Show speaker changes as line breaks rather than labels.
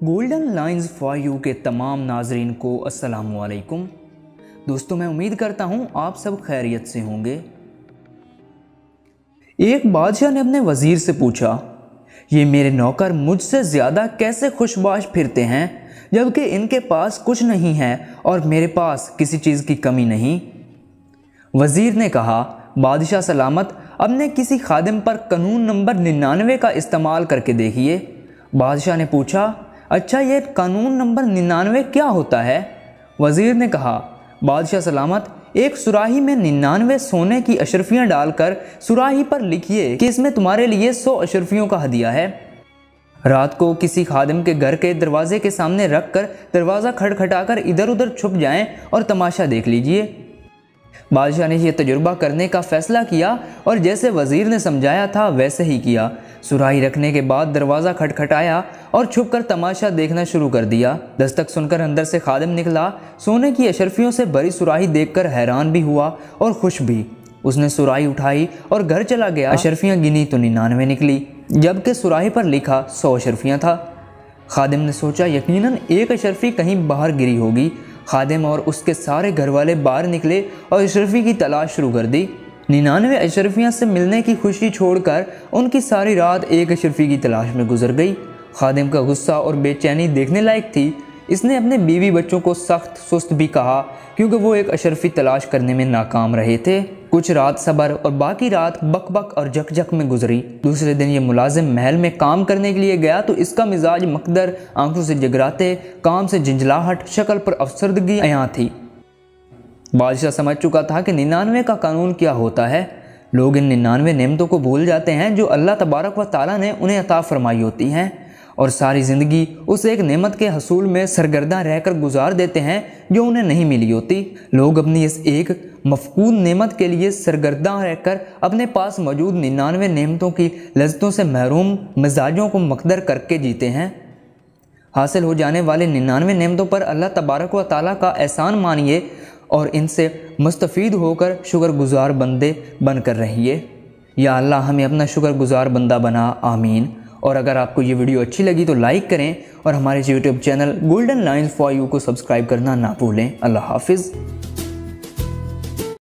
Golden lines for you के तमाम नाजरीन को अस्सलामु अलैकुम। दोस्तों, मैं उम्मीद करता हूँ आप सब खैरियत से होंगे। एक बादशाह ने अपने वज़ीर से पूछा, ये मेरे नौकर मुझसे ज़्यादा कैसे खुशबाश फिरते हैं जबकि इनके पास कुछ नहीं है और मेरे पास किसी चीज़ की कमी नहीं। वज़ीर ने कहा, बादशाह सलामत, अपने किसी खादिम पर कानून नंबर 99 का इस्तेमाल करके देखिए। बादशाह ने पूछा, अच्छा ये कानून नंबर 99 क्या होता है? वज़ीर ने कहा, बादशाह सलामत, एक सुराही में 99 सोने की अशरफियाँ डालकर सुराही पर लिखिए कि इसमें तुम्हारे लिए 100 अशरफियों का हदिया है। रात को किसी खादिम के घर के दरवाजे के सामने रख कर दरवाज़ा खटखटाकर इधर उधर छुप जाएं और तमाशा देख लीजिए। बादशाह ने यह तजुर्बा करने का फ़ैसला किया और जैसे वज़ीर ने समझाया था वैसे ही किया। सुराही रखने के बाद दरवाज़ा खटखटाया और छुपकर तमाशा देखना शुरू कर दिया। दस्तक सुनकर अंदर से खादिम निकला। सोने की अशरफियों से भरी सुराही देखकर हैरान भी हुआ और खुश भी। उसने सुराही उठाई और घर चला गया। अशरफियाँ गिनी तो 99 निकली, जबकि सुराही पर लिखा 100 अशरफियाँ था। खादिम ने सोचा, यकीनन एक अशरफी कहीं बाहर गिरी होगी। खादिम और उसके सारे घर वाले बाहर निकले और अशरफी की तलाश शुरू कर दी। 99 अशरफियाँ से मिलने की खुशी छोड़कर उनकी सारी रात एक अशरफी की तलाश में गुजर गई। खादिम का गुस्सा और बेचैनी देखने लायक थी। इसने अपने बीवी बच्चों को सख्त सुस्त भी कहा क्योंकि वो एक अशरफी तलाश करने में नाकाम रहे थे। कुछ रात सब्र और बाकी रात बकबक और झकझक में गुजरी। दूसरे दिन ये मुलाजिम महल में काम करने के लिए गया तो इसका मिजाज मकदर, आंखों से जगराते, काम से झंझलाहट, शक्ल पर अफसरदगी यहाँ थी। बादशाह समझ चुका था कि 99 का कानून क्या होता है। लोग इन 99 नेमतों को भूल जाते हैं जो अल्लाह तबारक व ताला ने उन्हें अता फरमाई होती हैं और सारी ज़िंदगी उस एक नेमत के हसूल में सरगर्दा रहकर गुजार देते हैं जो उन्हें नहीं मिली होती। लोग अपनी इस एक मफकूद नेमत के लिए सरगर्दा रहकर अपने पास मौजूद 99 नेमतों की लज्जतों से महरूम मिजाजों को मकदर करके जीते हैं। हासिल हो जाने वाले 99 नेमतों पर अल्लाह तबारक व ताला का एहसान मानिए और इनसे मुस्तफ़ीद होकर शुक्रगुजार बंदे बनकर रहिए। या अल्लाह हमें अपना शुक्रगुजार बंदा बना, आमीन। और अगर आपको ये वीडियो अच्छी लगी तो लाइक करें और हमारे YouTube channel golden lines for you को सब्सक्राइब करना ना भूलें। अल्लाह हाफिज़।